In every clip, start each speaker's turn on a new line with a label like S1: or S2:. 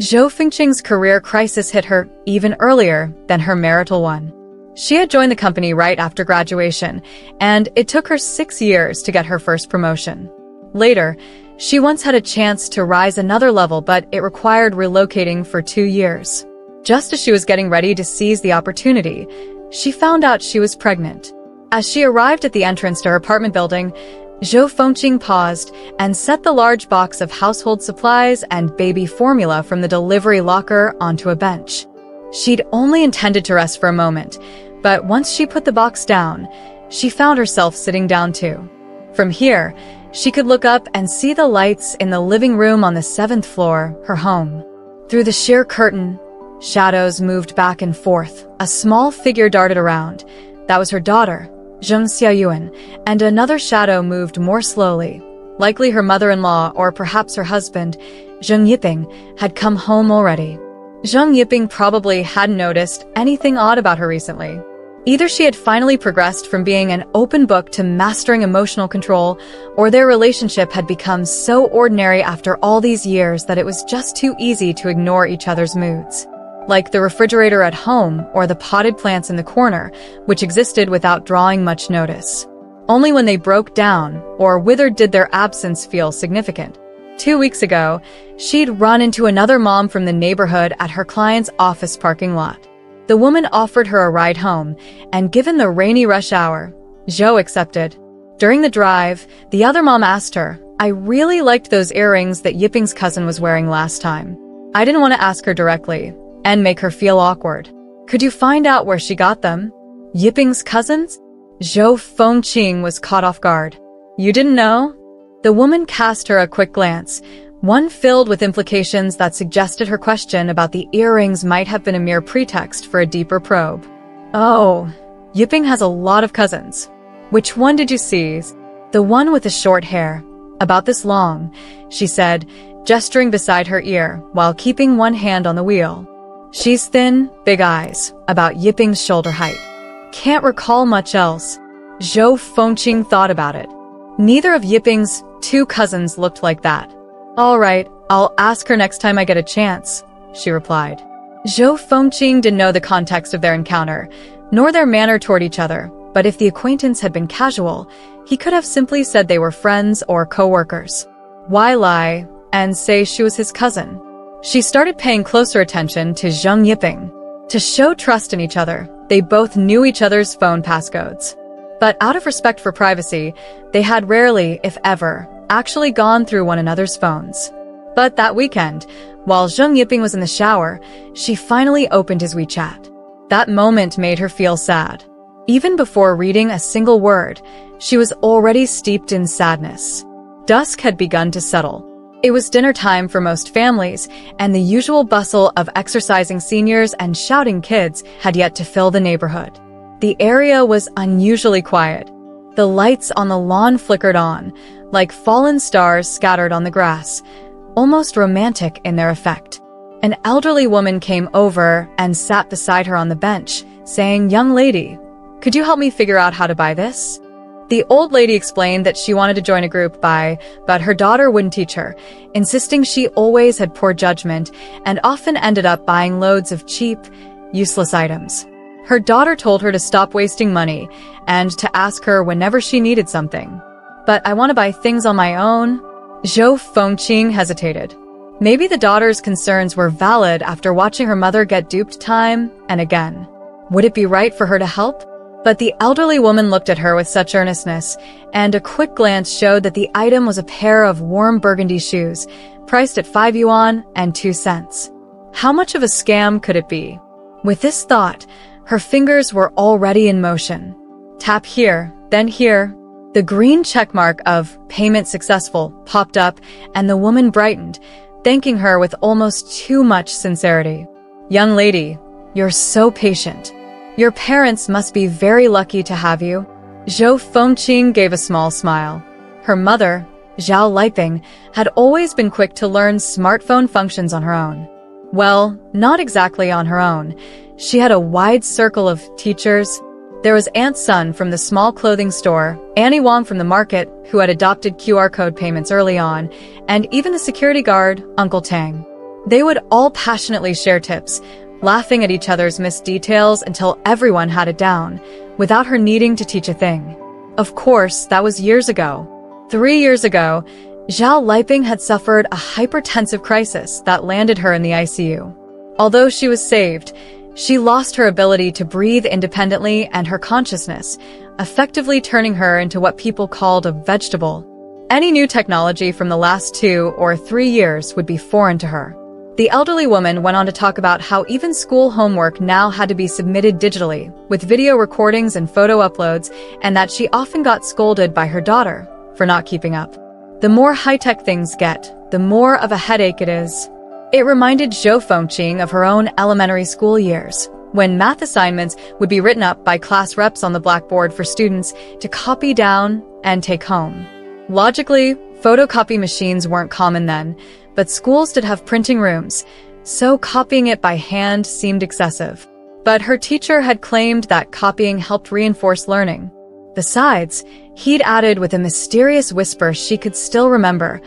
S1: Zhou Fengqing's career crisis hit her even earlier than her marital one. She had joined the company right after graduation, and it took her 6 years to get her first promotion. Later, she once had a chance to rise another level, but it required relocating for 2 years. Just as she was getting ready to seize the opportunity, she found out she was pregnant. As she arrived at the entrance to her apartment building, Zhou Fengqing paused and set the large box of household supplies and baby formula from the delivery locker onto a bench. She'd only intended to rest for a moment, but once she put the box down, she found herself sitting down too. From here, she could look up and see the lights in the living room on the 7th floor, her home. Through the sheer curtain, shadows moved back and forth. A small figure darted around. That was her daughter, Zheng Xiaoyuan, and another shadow moved more slowly. Likely her mother-in-law, or perhaps her husband, Zheng Yiping, had come home already. Zheng Yiping probably hadn't noticed anything odd about her recently. Either she had finally progressed from being an open book to mastering emotional control, or their relationship had become so ordinary after all these years that it was just too easy to ignore each other's moods. Like the refrigerator at home or the potted plants in the corner, which existed without drawing much notice. Only when they broke down or withered did their absence feel significant. 2 weeks ago, she'd run into another mom from the neighborhood at her client's office parking lot. The woman offered her a ride home, and given the rainy rush hour, Zhou accepted. During the drive, the other mom asked her, "I really liked those earrings that Yiping's cousin was wearing last time." I didn't want to ask her directly and make her feel awkward. "Could you find out where she got them?" "Yiping's cousins?" Zhou Fengqing was caught off guard. "You didn't know?" The woman cast her a quick glance, one filled with implications that suggested her question about the earrings might have been a mere pretext for a deeper probe. "Oh, Yiping has a lot of cousins. Which one did you see?" "The one with the short hair. About this long," she said, gesturing beside her ear while keeping one hand on the wheel. "She's thin, big eyes, about Yiping's shoulder height." "Can't recall much else." Zhou Fengqing thought about it. Neither of Yiping's 2 cousins looked like that. "All right, I'll ask her next time I get a chance," she replied. Zhou Fengqing didn't know the context of their encounter, nor their manner toward each other, but if the acquaintance had been casual, he could have simply said they were friends or co-workers. Why lie and say she was his cousin? She started paying closer attention to Zheng Yiping. To show trust in each other, they both knew each other's phone passcodes. But out of respect for privacy, they had rarely, if ever, actually gone through one another's phones. But that weekend, while Zheng Yiping was in the shower, she finally opened his WeChat. That moment made her feel sad. Even before reading a single word, she was already steeped in sadness. Dusk had begun to settle. It was dinner time for most families, and the usual bustle of exercising seniors and shouting kids had yet to fill the neighborhood. The area was unusually quiet. The lights on the lawn flickered on, like fallen stars scattered on the grass, almost romantic in their effect. An elderly woman came over and sat beside her on the bench, saying, "Young lady, could you help me figure out how to buy this?" The old lady explained that she wanted to join a group buy, but her daughter wouldn't teach her, insisting she always had poor judgment and often ended up buying loads of cheap, useless items. Her daughter told her to stop wasting money and to ask her whenever she needed something. "But I want to buy things on my own." Zhou Fengqing hesitated. Maybe the daughter's concerns were valid after watching her mother get duped time and again. Would it be right for her to help? But the elderly woman looked at her with such earnestness, and a quick glance showed that the item was a pair of warm burgundy shoes, priced at 5 yuan and 2 cents. How much of a scam could it be? With this thought, her fingers were already in motion. Tap here, then here. The green checkmark of "payment successful" popped up, and the woman brightened, thanking her with almost too much sincerity. "Young lady, you're so patient. Your parents must be very lucky to have you." Zhou Fengqing gave a small smile. Her mother, Zhao Liping, had always been quick to learn smartphone functions on her own. Well, not exactly on her own. She had a wide circle of teachers. There was Aunt Sun from the small clothing store, Annie Wong from the market, who had adopted QR code payments early on, and even the security guard, Uncle Tang. They would all passionately share tips, laughing at each other's missed details until everyone had it down, without her needing to teach a thing. Of course, that was years ago. 3 years ago, Zhao Liping had suffered a hypertensive crisis that landed her in the ICU. Although she was saved, she lost her ability to breathe independently and her consciousness, effectively turning her into what people called a vegetable. Any new technology from the last 2 or 3 years would be foreign to her. The elderly woman went on to talk about how even school homework now had to be submitted digitally, with video recordings and photo uploads, and that she often got scolded by her daughter for not keeping up. The more high-tech things get, the more of a headache it is. It reminded Zhou Fengqing of her own elementary school years, when math assignments would be written up by class reps on the blackboard for students to copy down and take home. Logically, photocopy machines weren't common then, but schools did have printing rooms, so copying it by hand seemed excessive. But her teacher had claimed that copying helped reinforce learning. Besides, he'd added with a mysterious whisper she could still remember,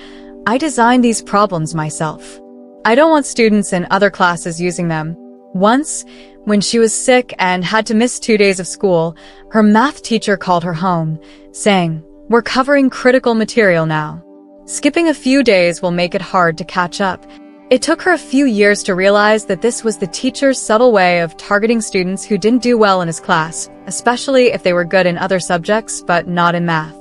S1: "I designed these problems myself. I don't want students in other classes using them." Once, when she was sick and had to miss 2 days of school, her math teacher called her home, saying, "We're covering critical material now. Skipping a few days will make it hard to catch up." It took her a few years to realize that this was the teacher's subtle way of targeting students who didn't do well in his class, especially if they were good in other subjects but not in math.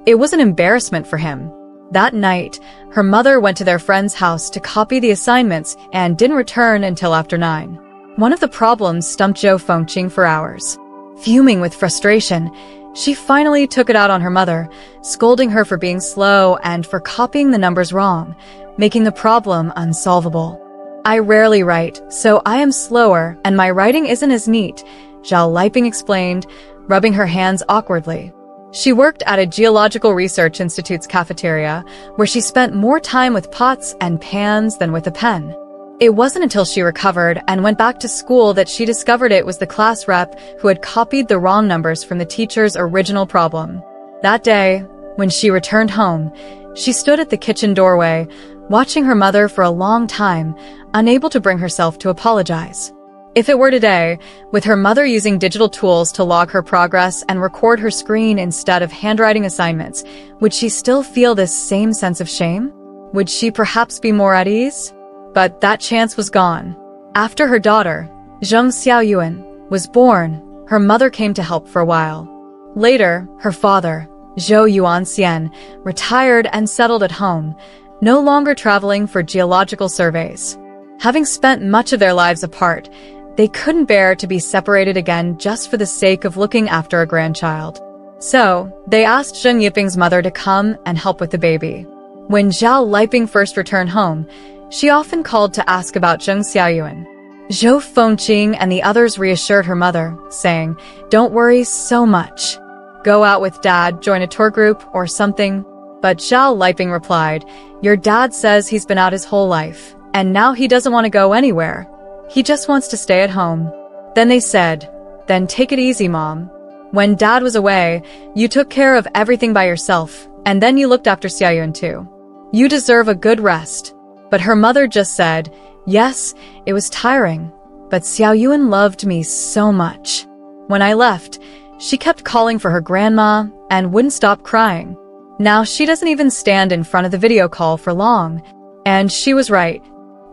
S1: It was an embarrassment for him. That night, her mother went to their friend's house to copy the assignments and didn't return until after 9. One of the problems stumped Zhou Fengqing for hours. Fuming with frustration, she finally took it out on her mother, scolding her for being slow and for copying the numbers wrong, making the problem unsolvable. "I rarely write, so I am slower, and my writing isn't as neat," Zhao Liping explained, rubbing her hands awkwardly. She worked at a Geological Research Institute's cafeteria, where she spent more time with pots and pans than with a pen. It wasn't until she recovered and went back to school that she discovered it was the class rep who had copied the wrong numbers from the teacher's original problem. That day, when she returned home, she stood at the kitchen doorway, watching her mother for a long time, unable to bring herself to apologize. If it were today, with her mother using digital tools to log her progress and record her screen instead of handwriting assignments, would she still feel this same sense of shame? Would she perhaps be more at ease? But that chance was gone. After her daughter, Zheng Xiaoyuan, was born, her mother came to help for a while. Later, her father, Zhou Yuanxian, retired and settled at home, no longer traveling for geological surveys. Having spent much of their lives apart, they couldn't bear to be separated again just for the sake of looking after a grandchild. So, they asked Zheng Yiping's mother to come and help with the baby. When Zhao Liping first returned home, she often called to ask about Zheng Xiaoyuan. Zhou Fengqing and the others reassured her mother, saying, "Don't worry so much. Go out with Dad, join a tour group, or something." But Zhao Liping replied, "Your dad says he's been out his whole life, and now he doesn't want to go anywhere. He just wants to stay at home." Then they said, "Then take it easy, Mom. When Dad was away, you took care of everything by yourself, and then you looked after Xiaoyuan too. You deserve a good rest." But her mother just said, "Yes, it was tiring, but Xiaoyuan loved me so much. When I left, she kept calling for her grandma and wouldn't stop crying. Now she doesn't even stand in front of the video call for long." And she was right.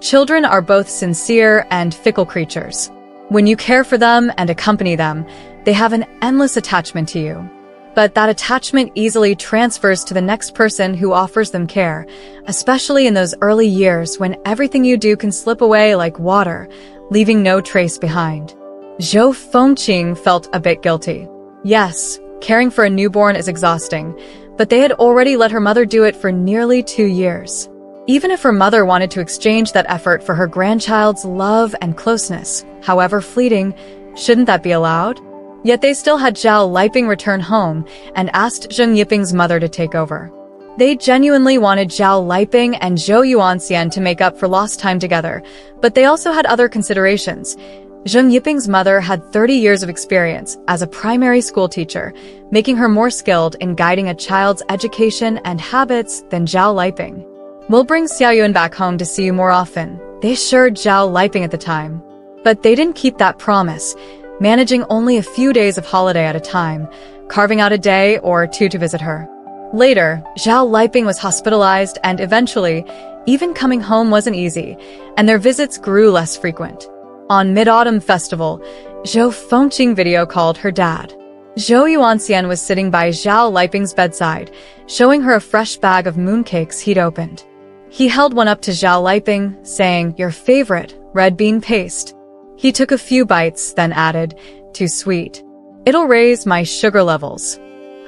S1: Children are both sincere and fickle creatures. When you care for them and accompany them, they have an endless attachment to you. But that attachment easily transfers to the next person who offers them care, especially in those early years when everything you do can slip away like water, leaving no trace behind. Zhou Fengqing felt a bit guilty. Yes, caring for a newborn is exhausting, but they had already let her mother do it for nearly 2 years. Even if her mother wanted to exchange that effort for her grandchild's love and closeness, however fleeting, shouldn't that be allowed? Yet they still had Zhao Liping return home and asked Zheng Yiping's mother to take over. They genuinely wanted Zhao Liping and Zhou Yuanxian to make up for lost time together, but they also had other considerations. Zheng Yiping's mother had 30 years of experience as a primary school teacher, making her more skilled in guiding a child's education and habits than Zhao Liping. "We'll bring Xiaoyuan back home to see you more often," They assured Zhao Liping at the time. But they didn't keep that promise, managing only a few days of holiday at a time, carving out a day or two to visit her. Later, Zhao Liping was hospitalized and eventually, even coming home wasn't easy, and their visits grew less frequent. On Mid-Autumn Festival, Zhou Fengqing video called her dad. Zhou Yuanxian was sitting by Zhao Liping's bedside, showing her a fresh bag of mooncakes he'd opened. He held one up to Zhao Liping, saying, "Your favorite, red bean paste." He took a few bites, then added, "Too sweet. It'll raise my sugar levels.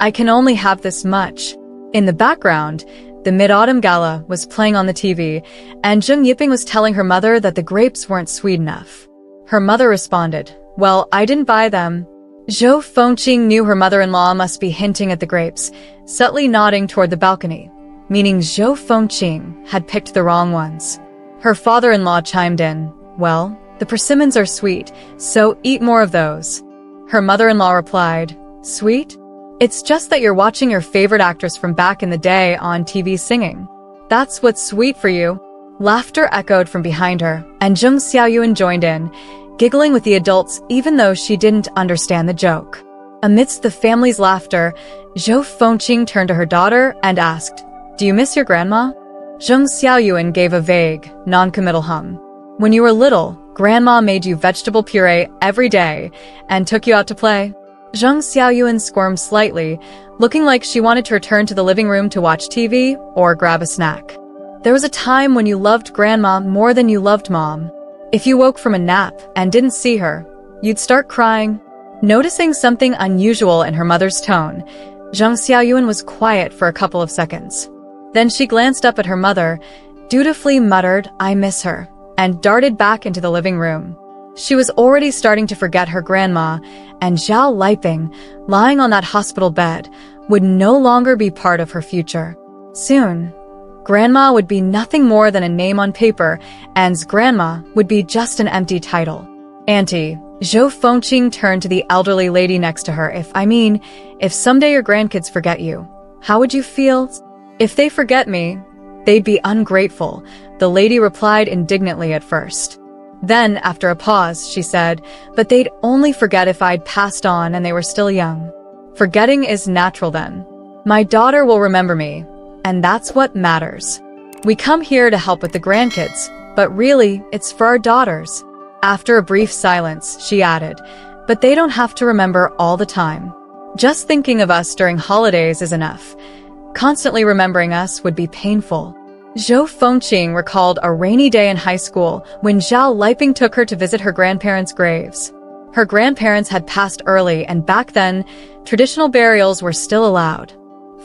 S1: I can only have this much." In the background, the Mid-Autumn Gala was playing on the TV, and Zheng Yiping was telling her mother that the grapes weren't sweet enough. Her mother responded, "Well, I didn't buy them." Zhou Fengqing knew her mother-in-law must be hinting at the grapes, subtly nodding toward the balcony, meaning Zhou Fengqing had picked the wrong ones. Her father-in-law chimed in, "Well, the persimmons are sweet, so eat more of those." Her mother-in-law replied, "Sweet? It's just that you're watching your favorite actress from back in the day on TV singing. That's what's sweet for you." Laughter echoed from behind her, and Zheng Xiaoyuan joined in, giggling with the adults even though she didn't understand the joke. Amidst the family's laughter, Zhou Fengqing turned to her daughter and asked, "Do you miss your grandma?" Zheng Xiaoyuan gave a vague, non-committal hum. "When you were little, Grandma made you vegetable puree every day and took you out to play." Zheng Xiaoyuan squirmed slightly, looking like she wanted to return to the living room to watch TV or grab a snack. "There was a time when you loved Grandma more than you loved Mom. If you woke from a nap and didn't see her, you'd start crying." Noticing something unusual in her mother's tone, Zheng Xiaoyuan was quiet for a couple of seconds. Then she glanced up at her mother, dutifully muttered, "I miss her," and darted back into the living room. She was already starting to forget her grandma, and Zhao Liping, lying on that hospital bed, would no longer be part of her future. Soon, Grandma would be nothing more than a name on paper, and Grandma would be just an empty title. "Auntie," Zhou Fengqing turned to the elderly lady next to her, if someday your grandkids forget you, how would you feel?" "If they forget me, they'd be ungrateful," the lady replied indignantly at first. Then, after a pause, she said, "But they'd only forget if I'd passed on and they were still young. Forgetting is natural then. My daughter will remember me, and that's what matters. We come here to help with the grandkids, but really, it's for our daughters." After a brief silence, she added, "But they don't have to remember all the time. Just thinking of us during holidays is enough. Constantly remembering us would be painful." Zhou Fengqing recalled a rainy day in high school when Zhao Liping took her to visit her grandparents' graves. Her grandparents had passed early, and back then, traditional burials were still allowed.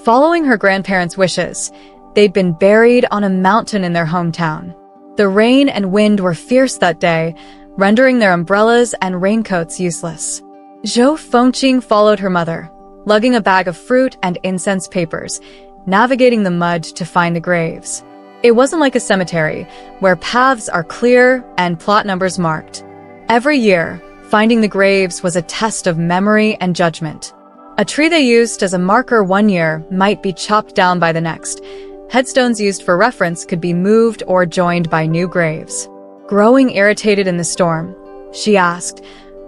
S1: Following her grandparents' wishes, they'd been buried on a mountain in their hometown. The rain and wind were fierce that day, rendering their umbrellas and raincoats useless. Zhou Fengqing followed her mother, lugging a bag of fruit and incense papers, navigating the mud to find the graves. It wasn't like a cemetery, where paths are clear and plot numbers marked. Every year, finding the graves was a test of memory and judgment. A tree they used as a marker one year might be chopped down by the next. Headstones used for reference could be moved or joined by new graves. Growing irritated in the storm, she asked,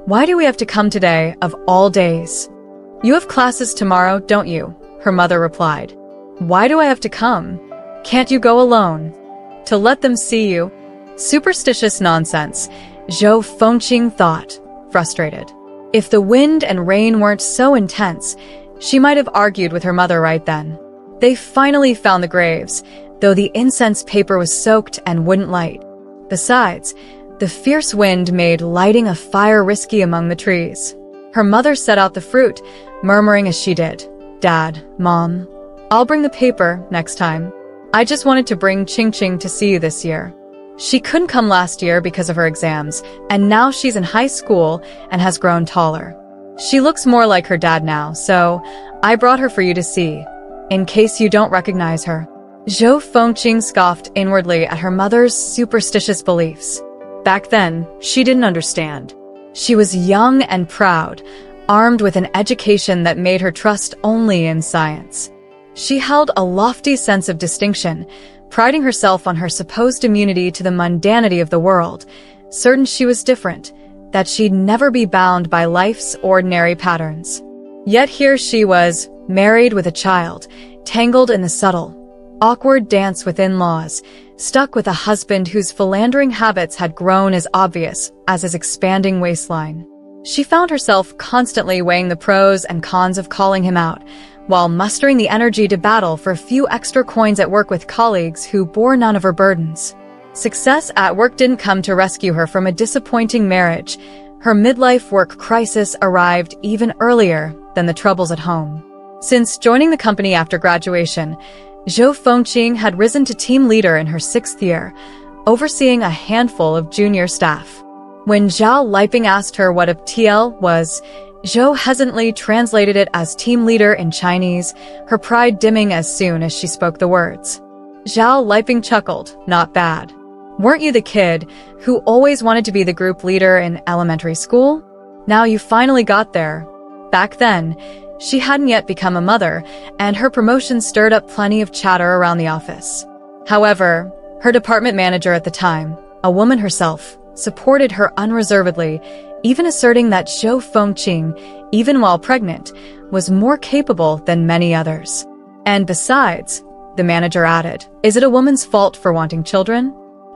S1: "Why do we have to come today, of all days?" "You have classes tomorrow, don't you?" her mother replied. "Why do I have to come? Can't you go alone?" "To let them see you." Superstitious nonsense, Zhou Fengqing thought, frustrated. If the wind and rain weren't so intense, she might have argued with her mother right then. They finally found the graves, though the incense paper was soaked and wouldn't light. Besides, the fierce wind made lighting a fire risky among the trees. Her mother set out the fruit, murmuring as she did, "Dad, Mom, I'll bring the paper next time. I just wanted to bring Ching Ching to see you this year. She couldn't come last year because of her exams, and now she's in high school and has grown taller. She looks more like her dad now, so I brought her for you to see, in case you don't recognize her." Zhou Fengqing scoffed inwardly at her mother's superstitious beliefs. Back then, she didn't understand. She was young and proud, armed with an education that made her trust only in science. She held a lofty sense of distinction, priding herself on her supposed immunity to the mundanity of the world, certain she was different, that she'd never be bound by life's ordinary patterns. Yet here she was, married with a child, tangled in the subtle, awkward dance with in-laws, stuck with a husband whose philandering habits had grown as obvious as his expanding waistline. She found herself constantly weighing the pros and cons of calling him out, while mustering the energy to battle for a few extra coins at work with colleagues who bore none of her burdens. Success at work didn't come to rescue her from a disappointing marriage. Her midlife work crisis arrived even earlier than the troubles at home. Since joining the company after graduation, Zhou Fengqing had risen to team leader in her 6th year, overseeing a handful of junior staff. When Zhao Liping asked her what a TL was, Zhou hesitantly translated it as team leader in Chinese, her pride dimming as soon as she spoke the words. Zhao Liping chuckled, "Not bad. Weren't you the kid who always wanted to be the group leader in elementary school? Now you finally got there." Back then, she hadn't yet become a mother, and her promotion stirred up plenty of chatter around the office. However, her department manager at the time, a woman herself, supported her unreservedly, even asserting that Zhou Fengqing, even while pregnant, was more capable than many others. And besides, the manager added, "Is it a woman's fault for wanting children?"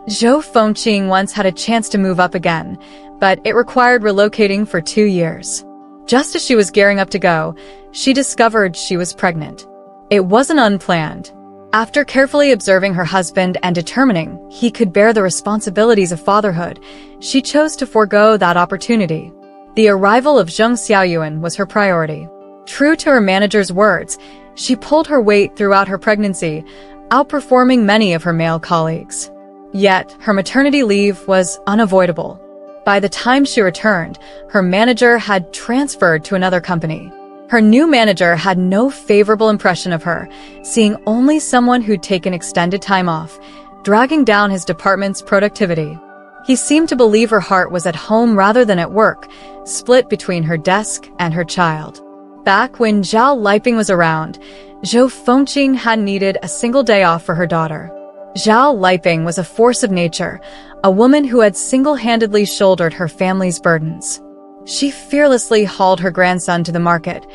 S1: Zhou Fengqing once had a chance to move up again, but it required relocating for 2 years. Just as she was gearing up to go, she discovered she was pregnant. It wasn't unplanned. After carefully observing her husband and determining he could bear the responsibilities of fatherhood, she chose to forego that opportunity. The arrival of Zheng Xiaoyuan was her priority. True to her manager's words, she pulled her weight throughout her pregnancy, outperforming many of her male colleagues. Yet, her maternity leave was unavoidable. By the time she returned, her manager had transferred to another company. Her new manager had no favorable impression of her, seeing only someone who'd taken extended time off, dragging down his department's productivity. He seemed to believe her heart was at home rather than at work, split between her desk and her child. Back when Zhao Liping was around, Zhou Fengqing hadn't needed a single day off for her daughter. Zhao Liping was a force of nature, a woman who had single-handedly shouldered her family's burdens. She fearlessly hauled her grandson to the market,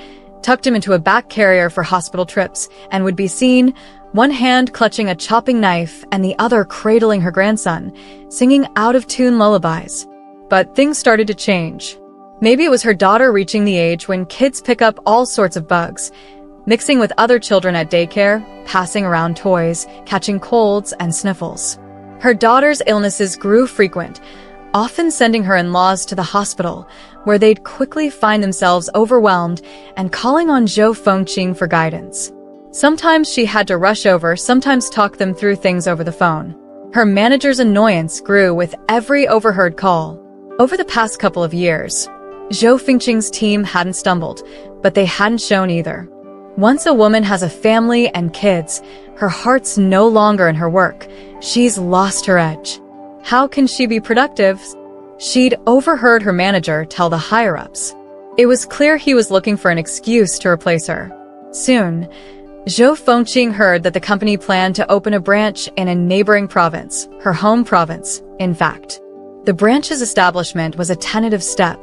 S1: tucked him into a back carrier for hospital trips, and would be seen, one hand clutching a chopping knife and the other cradling her grandson, singing out-of-tune lullabies. But things started to change. Maybe it was her daughter reaching the age when kids pick up all sorts of bugs, mixing with other children at daycare, passing around toys, catching colds and sniffles. Her daughter's illnesses grew frequent, often sending her in-laws to the hospital, where they'd quickly find themselves overwhelmed and calling on Zhou Fengqing for guidance. Sometimes she had to rush over, sometimes talk them through things over the phone. Her manager's annoyance grew with every overheard call. Over the past couple of years, Zhou Fengqing's team hadn't stumbled, but they hadn't shown either. Once a woman has a family and kids, her heart's no longer in her work. She's lost her edge. How can she be productive? She'd overheard her manager tell the higher-ups. It was clear he was looking for an excuse to replace her. Soon, Zhou Fengqing heard that the company planned to open a branch in a neighboring province, her home province, in fact. The branch's establishment was a tentative step,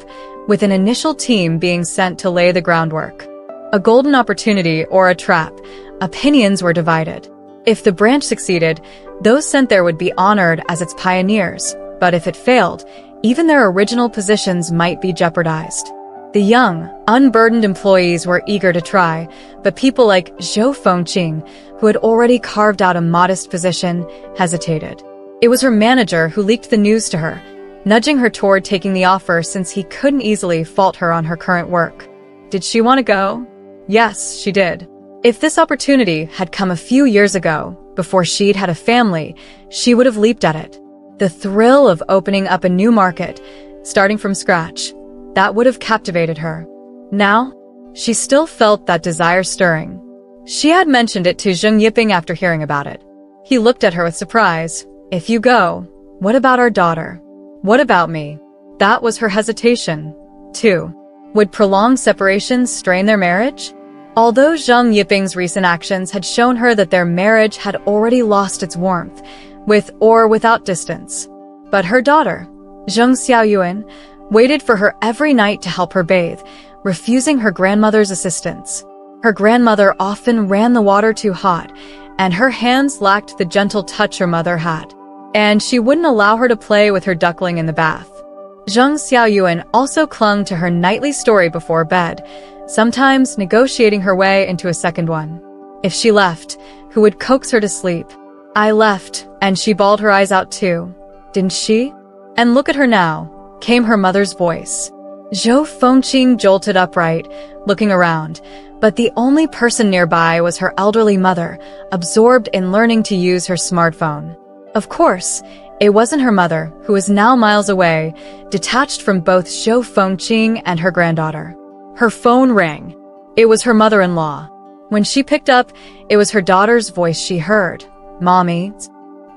S1: with an initial team being sent to lay the groundwork. A golden opportunity or a trap, opinions were divided. If the branch succeeded, those sent there would be honored as its pioneers, but if it failed, even their original positions might be jeopardized. The young, unburdened employees were eager to try, but people like Zhou Fengqing, who had already carved out a modest position, hesitated. It was her manager who leaked the news to her, nudging her toward taking the offer since he couldn't easily fault her on her current work. Did she want to go? Yes, she did. If this opportunity had come a few years ago, before she'd had a family, she would have leaped at it. The thrill of opening up a new market, starting from scratch, that would have captivated her. Now, she still felt that desire stirring. She had mentioned it to Zheng Yiping after hearing about it. He looked at her with surprise. If you go, what about our daughter? What about me? That was her hesitation. 2. Would prolonged separation strain their marriage? Although Zheng Yiping's recent actions had shown her that their marriage had already lost its warmth, with or without distance. But her daughter, Zheng Xiaoyuan, waited for her every night to help her bathe, refusing her grandmother's assistance. Her grandmother often ran the water too hot, and her hands lacked the gentle touch her mother had. And she wouldn't allow her to play with her duckling in the bath. Zheng Xiaoyuan also clung to her nightly story before bed, sometimes negotiating her way into a second one. If she left, who would coax her to sleep? I left, and she bawled her eyes out too. Didn't she? And look at her now, came her mother's voice. Zhou Fengqing jolted upright, looking around, but the only person nearby was her elderly mother, absorbed in learning to use her smartphone. Of course, it wasn't her mother, who was now miles away, detached from both Zhou Fengqing and her granddaughter. Her phone rang. It was her mother-in-law. When she picked up, it was her daughter's voice she heard. Mommy.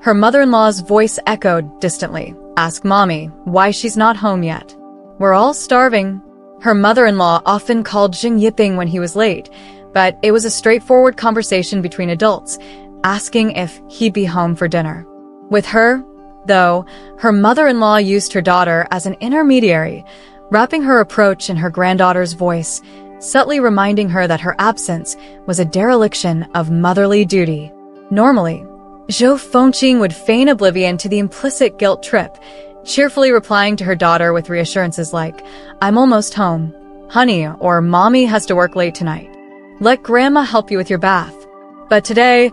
S1: Her mother-in-law's voice echoed distantly. Ask Mommy why she's not home yet. We're all starving. Her mother-in-law often called Zheng Yiping when he was late, but it was a straightforward conversation between adults, asking if he'd be home for dinner. With her, though, her mother-in-law used her daughter as an intermediary, wrapping her approach in her granddaughter's voice, subtly reminding her that her absence was a dereliction of motherly duty. Normally, Zhou Fengqing would feign oblivion to the implicit guilt trip, cheerfully replying to her daughter with reassurances like, I'm almost home, honey, or Mommy has to work late tonight. Let Grandma help you with your bath. But today,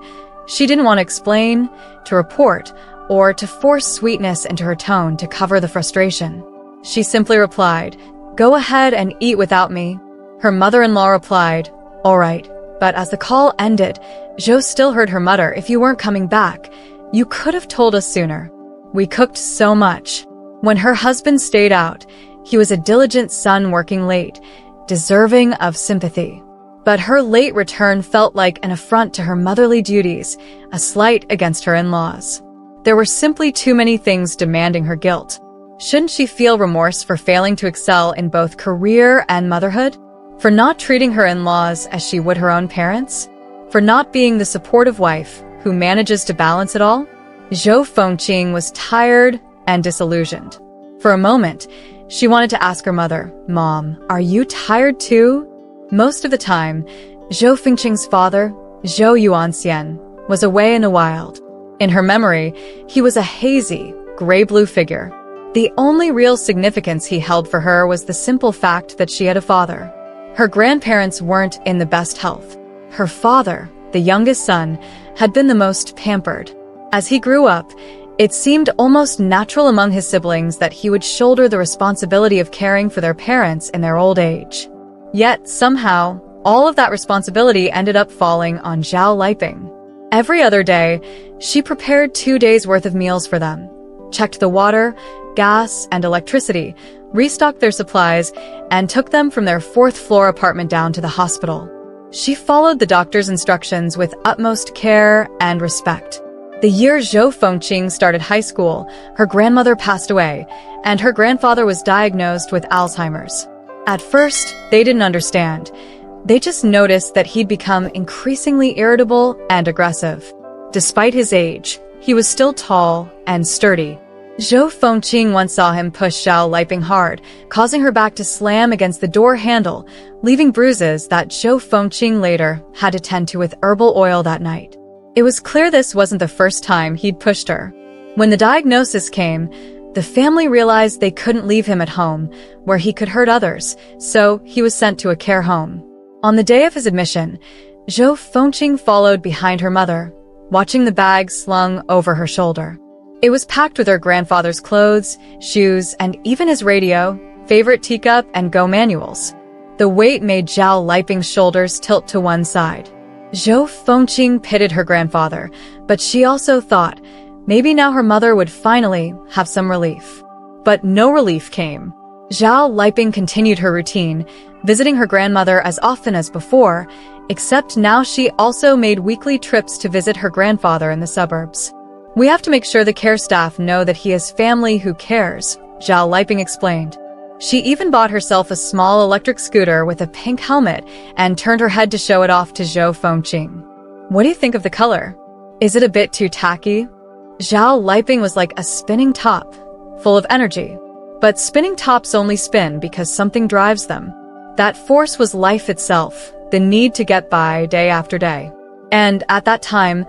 S1: she didn't want to explain, to report, or to force sweetness into her tone to cover the frustration. She simply replied, Go ahead and eat without me. Her mother-in-law replied, All right. But as the call ended, Zhou still heard her mutter, If you weren't coming back, you could have told us sooner. We cooked so much. When her husband stayed out, he was a diligent son working late, deserving of sympathy. But her late return felt like an affront to her motherly duties, a slight against her in-laws. There were simply too many things demanding her guilt. Shouldn't she feel remorse for failing to excel in both career and motherhood? For not treating her in-laws as she would her own parents? For not being the supportive wife who manages to balance it all? Zhou Fengqing was tired and disillusioned. For a moment, she wanted to ask her mother, Mom, are you tired too? Most of the time, Zhou Fengqing's father, Zhou Yuanxian, was away in the wild. In her memory, he was a hazy, gray-blue figure. The only real significance he held for her was the simple fact that she had a father. Her grandparents weren't in the best health. Her father, the youngest son, had been the most pampered. As he grew up, it seemed almost natural among his siblings that he would shoulder the responsibility of caring for their parents in their old age. Yet, somehow, all of that responsibility ended up falling on Zhao Liping. Every other day, she prepared 2 days' worth of meals for them, checked the water, gas, and electricity, restocked their supplies, and took them from their 4th-floor apartment down to the hospital. She followed the doctor's instructions with utmost care and respect. The year Zhou Fengqing started high school, her grandmother passed away, and her grandfather was diagnosed with Alzheimer's. At first, they didn't understand. They just noticed that he'd become increasingly irritable and aggressive. Despite his age, he was still tall and sturdy. Zhou Fengqing once saw him push Zhao Liping hard, causing her back to slam against the door handle, leaving bruises that Zhou Fengqing later had to tend to with herbal oil that night. It was clear this wasn't the first time he'd pushed her. When the diagnosis came, the family realized they couldn't leave him at home, where he could hurt others, so he was sent to a care home. On the day of his admission, Zhou Fengqing followed behind her mother, watching the bag slung over her shoulder. It was packed with her grandfather's clothes, shoes, and even his radio, favorite teacup, and Go manuals. The weight made Zhao Liping's shoulders tilt to one side. Zhou Fengqing pitied her grandfather, but she also thought, maybe now her mother would finally have some relief. But no relief came. Zhao Liping continued her routine, visiting her grandmother as often as before, except now she also made weekly trips to visit her grandfather in the suburbs. We have to make sure the care staff know that he has family who cares, Zhao Liping explained. She even bought herself a small electric scooter with a pink helmet and turned her head to show it off to Zhou Fengqing. What do you think of the color? Is it a bit too tacky? Zhao Liping was like a spinning top, full of energy. But spinning tops only spin because something drives them. That force was life itself, the need to get by day after day. And at that time,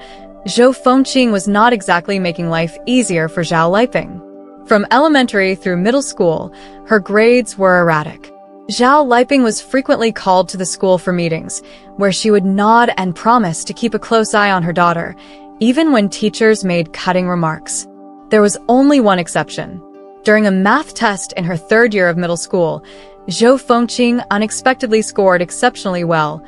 S1: Zhou Fengqing was not exactly making life easier for Zhao Liping. From elementary through middle school, her grades were erratic. Zhao Liping was frequently called to the school for meetings, where she would nod and promise to keep a close eye on her daughter, even when teachers made cutting remarks. There was only one exception. During a math test in her third year of middle school, Zhou Fengqing unexpectedly scored exceptionally well.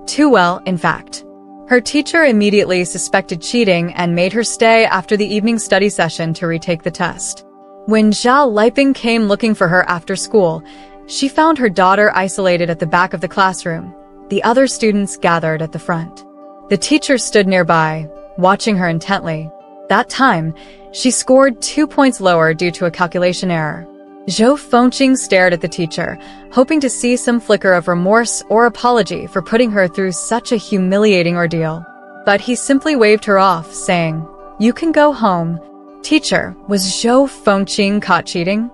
S1: Too well, in fact. Her teacher immediately suspected cheating and made her stay after the evening study session to retake the test. When Zhao Liping came looking for her after school, she found her daughter isolated at the back of the classroom. The other students gathered at the front. The teacher stood nearby, watching her intently. That time, she scored 2 points lower due to a calculation error. Zhou Fengqing stared at the teacher, hoping to see some flicker of remorse or apology for putting her through such a humiliating ordeal. But he simply waved her off, saying, "You can go home." Teacher, was Zhou Fengqing caught cheating?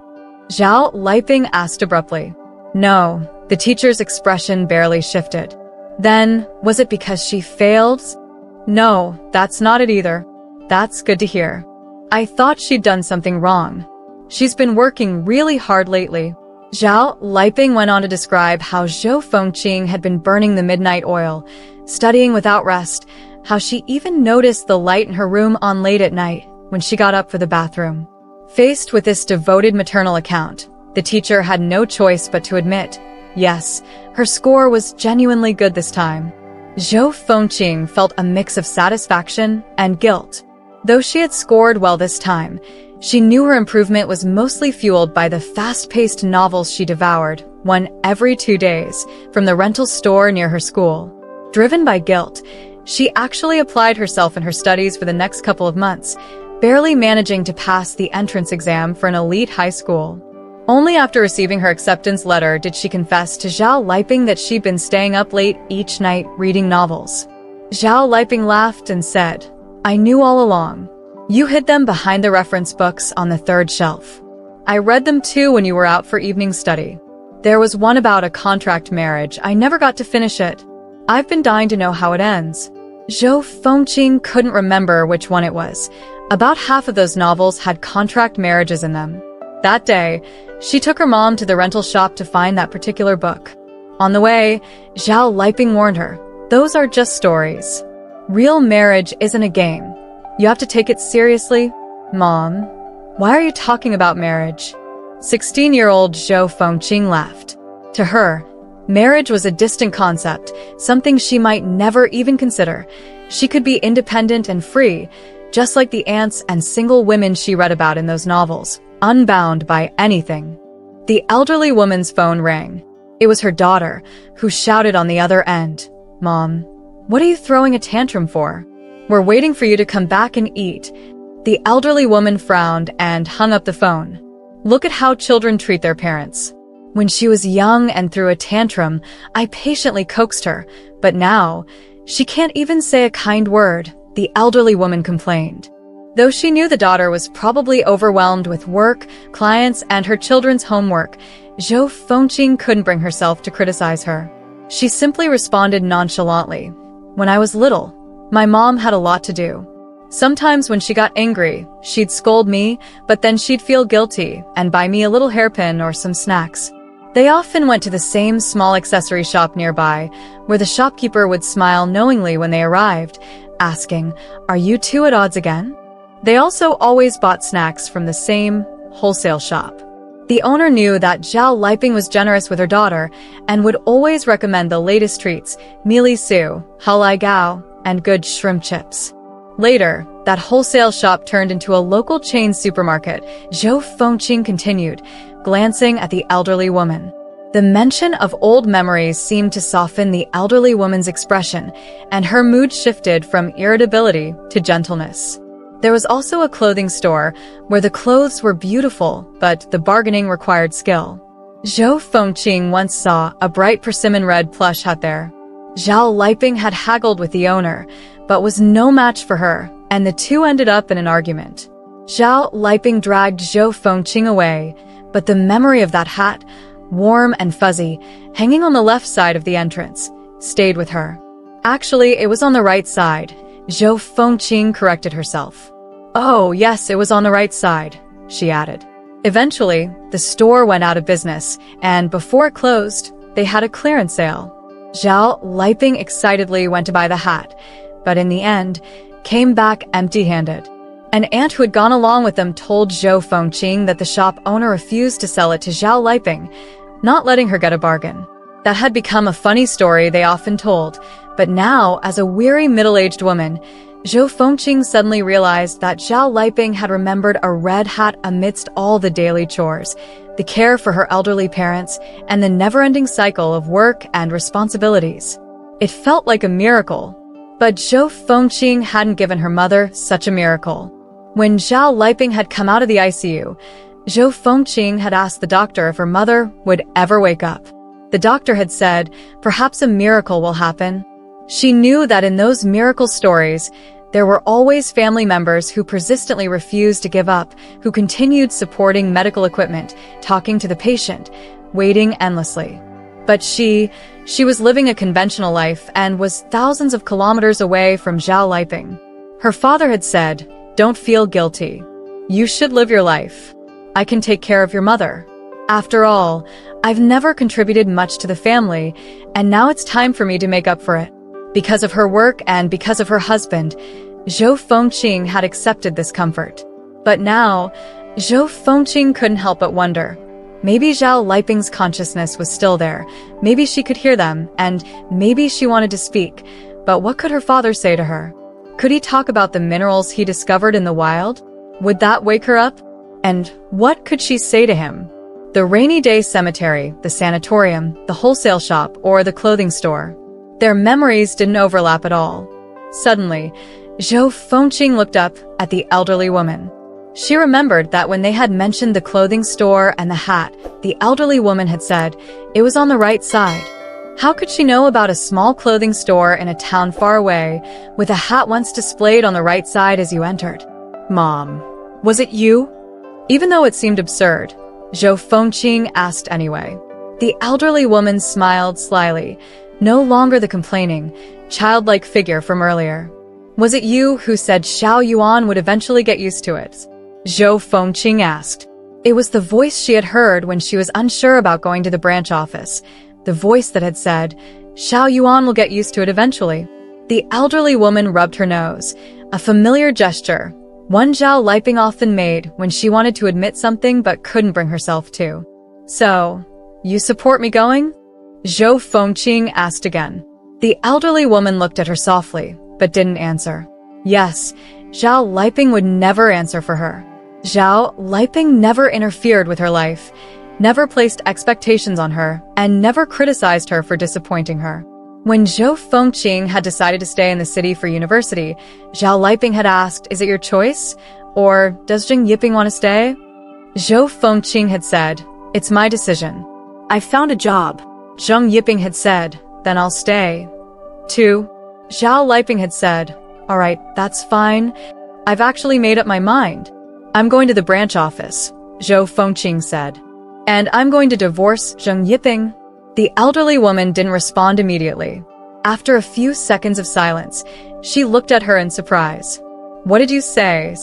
S1: Zhao Liping asked abruptly. No, the teacher's expression barely shifted. Then, was it because she failed? No, that's not it either. That's good to hear. I thought she'd done something wrong. She's been working really hard lately. Zhao Liping went on to describe how Zhou Fengqing had been burning the midnight oil, studying without rest, how she even noticed the light in her room on late at night when she got up for the bathroom. Faced with this devoted maternal account, the teacher had no choice but to admit, yes, her score was genuinely good this time. Zhou Fengqing felt a mix of satisfaction and guilt. Though she had scored well this time, she knew her improvement was mostly fueled by the fast-paced novels she devoured, one every 2 days, from the rental store near her school. Driven by guilt, she actually applied herself in her studies for the next couple of months, barely managing to pass the entrance exam for an elite high school. Only after receiving her acceptance letter did she confess to Zhao Liping that she'd been staying up late each night reading novels. Zhao Liping laughed and said, "I knew all along. You hid them behind the reference books on the third shelf. I read them too when you were out for evening study. There was one about a contract marriage. I never got to finish it. I've been dying to know how it ends." Zhou Fengqing couldn't remember which one it was. About half of those novels had contract marriages in them. That day, she took her mom to the rental shop to find that particular book. On the way, Zhao Liping warned her, "Those are just stories. Real marriage isn't a game. You have to take it seriously." "Mom, why are you talking about marriage?" 16-year-old Zhou Fengqing laughed. To her, marriage was a distant concept, something she might never even consider. She could be independent and free, just like the aunts and single women she read about in those novels, unbound by anything. The elderly woman's phone rang. It was her daughter, who shouted on the other end, "Mom, what are you throwing a tantrum for? We're waiting for you to come back and eat." The elderly woman frowned and hung up the phone. Look at how children treat their parents. When she was young and threw a tantrum, I patiently coaxed her, but now, she can't even say a kind word, the elderly woman complained. Though she knew the daughter was probably overwhelmed with work, clients, and her children's homework, Zhou Fengqing couldn't bring herself to criticize her. She simply responded nonchalantly, "When I was little, my mom had a lot to do. Sometimes when she got angry, she'd scold me, but then she'd feel guilty and buy me a little hairpin or some snacks. They often went to the same small accessory shop nearby, where the shopkeeper would smile knowingly when they arrived, asking, 'Are you two at odds again?' They also always bought snacks from the same wholesale shop." The owner knew that Zhao Liping was generous with her daughter and would always recommend the latest treats, mealy su, halai gao, and good shrimp chips. Later, that wholesale shop turned into a local chain supermarket, Zhou Fengqing continued, glancing at the elderly woman. The mention of old memories seemed to soften the elderly woman's expression, and her mood shifted from irritability to gentleness. There was also a clothing store where the clothes were beautiful, but the bargaining required skill. Zhou Fengqing once saw a bright persimmon red plush hat there. Zhao Liping had haggled with the owner, but was no match for her, and the two ended up in an argument. Zhao Liping dragged Zhou Fengqing away, but the memory of that hat, warm and fuzzy, hanging on the left side of the entrance, stayed with her. Actually, it was on the right side. Zhou Fengqing corrected herself. Oh, yes, it was on the right side, she added. Eventually, the store went out of business, and before it closed, they had a clearance sale. Zhao Liping excitedly went to buy the hat, but in the end, came back empty-handed. An aunt who had gone along with them told Zhou Fengqing that the shop owner refused to sell it to Zhao Liping, not letting her get a bargain. That had become a funny story they often told, but now, as a weary middle-aged woman, Zhou Fengqing suddenly realized that Zhao Liping had remembered a red hat amidst all the daily chores, the care for her elderly parents, and the never-ending cycle of work and responsibilities. It felt like a miracle, but Zhou Fengqing hadn't given her mother such a miracle. When Zhao Liping had come out of the ICU, Zhou Fengqing had asked the doctor if her mother would ever wake up. The doctor had said, perhaps a miracle will happen. She knew that in those miracle stories, there were always family members who persistently refused to give up, who continued supporting medical equipment, talking to the patient, waiting endlessly. But she was living a conventional life and was thousands of kilometers away from Zhao Liping. Her father had said, "Don't feel guilty. You should live your life. I can take care of your mother. After all, I've never contributed much to the family, and now it's time for me to make up for it." Because of her work and because of her husband, Zhou Fengqing had accepted this comfort. But now, Zhou Fengqing couldn't help but wonder. Maybe Zhao Liping's consciousness was still there, maybe she could hear them, and maybe she wanted to speak, but what could her father say to her? Could he talk about the minerals he discovered in the wild? Would that wake her up? And what could she say to him? The rainy day cemetery, the sanatorium, the wholesale shop, or the clothing store. Their memories didn't overlap at all. Suddenly, Zhou Fengqing looked up at the elderly woman. She remembered that when they had mentioned the clothing store and the hat, the elderly woman had said it was on the right side. How could she know about a small clothing store in a town far away, with a hat once displayed on the right side as you entered? Mom, was it you? Even though it seemed absurd, Zhou Fengqing asked anyway. The elderly woman smiled slyly, no longer the complaining, childlike figure from earlier. Was it you who said Xiao Yuan would eventually get used to it? Zhou Fengqing asked. It was the voice she had heard when she was unsure about going to the branch office, the voice that had said, Xiao Yuan will get used to it eventually. The elderly woman rubbed her nose, a familiar gesture, one Zhao Liping often made when she wanted to admit something but couldn't bring herself to. So, you support me going? Zhou Fengqing asked again. The elderly woman looked at her softly, but didn't answer. Yes, Zhao Liping would never answer for her. Zhao Liping never interfered with her life, never placed expectations on her, and never criticized her for disappointing her. When Zhou Fengqing had decided to stay in the city for university, Zhao Liping had asked, is it your choice? Or does Zheng Yiping want to stay? Zhou Fengqing had said, it's my decision. I found a job. Zheng Yiping had said, then I'll stay. 2. Zhao Liping had said, all right, that's fine. I've actually made up my mind. I'm going to the branch office, Zhou Fengqing said. And I'm going to divorce Zheng Yiping. The elderly woman didn't respond immediately. After a few seconds of silence, she looked at her in surprise. What did you say?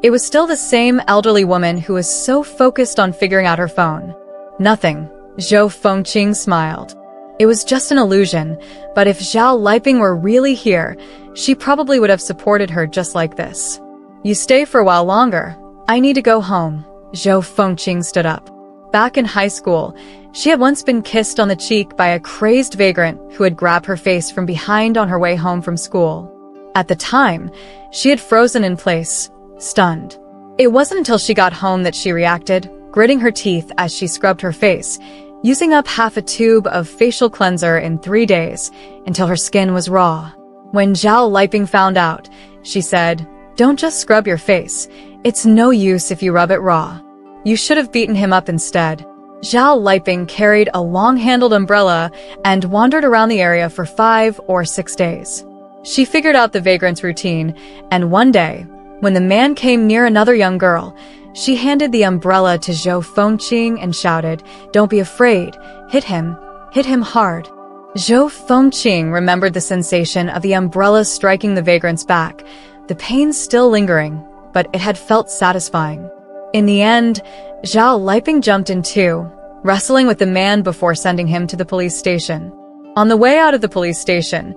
S1: It was still the same elderly woman who was so focused on figuring out her phone. Nothing. Zhou Fengqing smiled. It was just an illusion, but if Zhao Liping were really here, she probably would have supported her just like this. You stay for a while longer. I need to go home. Zhou Fengqing stood up. Back in high school, she had once been kissed on the cheek by a crazed vagrant who had grabbed her face from behind on her way home from school. At the time, she had frozen in place, stunned. It wasn't until she got home that she reacted, gritting her teeth as she scrubbed her face, using up half a tube of facial cleanser in 3 days until her skin was raw. When Zhao Liping found out, she said, don't just scrub your face. It's no use if you rub it raw. You should have beaten him up instead. Zhao Liping carried a long-handled umbrella and wandered around the area for 5 or 6 days. She figured out the vagrant's routine, and one day, when the man came near another young girl, she handed the umbrella to Zhou Fengqing and shouted, "Don't be afraid. Hit him hard." Zhou Fengqing remembered the sensation of the umbrella striking the vagrant's back, the pain still lingering, but it had felt satisfying. In the end, Zhao Liping jumped in too, wrestling with the man before sending him to the police station. On the way out of the police station,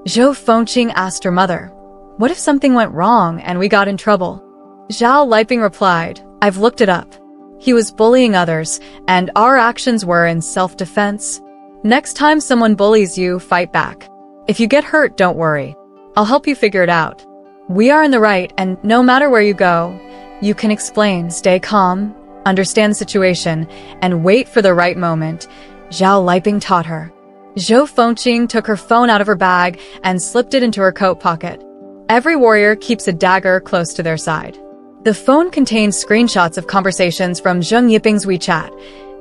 S1: Zhou Fengqing asked her mother, "What if something went wrong and we got in trouble?" Zhao Liping replied, "I've looked it up. He was bullying others, and our actions were in self-defense. Next time someone bullies you, fight back. If you get hurt, don't worry. I'll help you figure it out. We are in the right, and no matter where you go, you can explain, stay calm, understand the situation, and wait for the right moment," Zhao Liping taught her. Zhou Fengqing took her phone out of her bag and slipped it into her coat pocket. Every warrior keeps a dagger close to their side. The phone contained screenshots of conversations from Zheng Yiping's WeChat,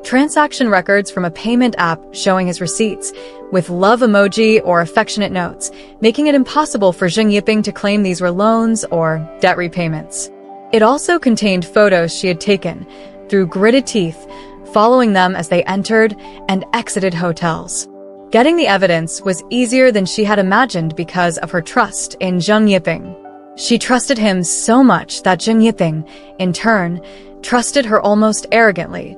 S1: transaction records from a payment app showing his receipts, with love emoji or affectionate notes, making it impossible for Zheng Yiping to claim these were loans or debt repayments. It also contained photos she had taken, through gritted teeth, following them as they entered and exited hotels. Getting the evidence was easier than she had imagined because of her trust in Zheng Yiping. She trusted him so much that Zheng Yiping, in turn, trusted her almost arrogantly,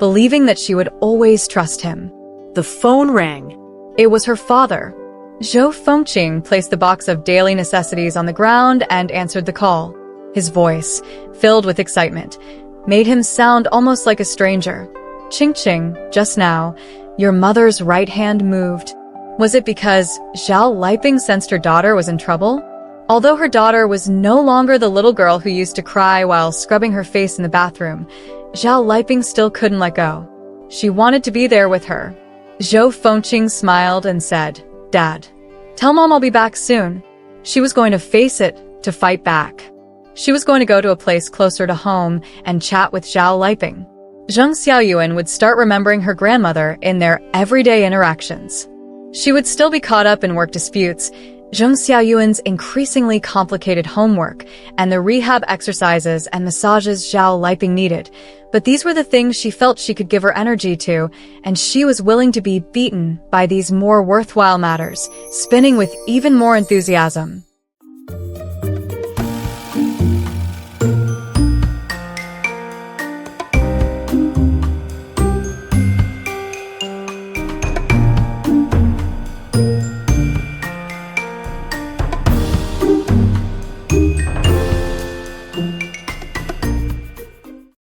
S1: believing that she would always trust him.
S2: The phone rang.
S1: It was her father. Zhou Fengqing placed the box of daily necessities on the ground and answered the call. His voice, filled with excitement, made him sound almost like a stranger. "Ching Ching, just now, your mother's right hand moved." Was it because Zhao Liping sensed her daughter was in trouble? Although her daughter was no longer the little girl who used to cry while scrubbing her face in the bathroom, Zhao Liping still couldn't let go. She wanted to be there with her. Zhou Fengqing smiled and said, "Dad, tell Mom I'll be back soon." She was going to face it, to fight back. She was going to go to a place closer to home and chat with Zhao Liping. Zheng Xiaoyuan would start remembering her grandmother in their everyday interactions. She would still be caught up in work disputes, Zheng Xiaoyuan's increasingly complicated homework, and the rehab exercises and massages Zhao Liping needed. But these were the things she felt she could give her energy to, and she was willing to be beaten by these more worthwhile matters, spinning with even more enthusiasm.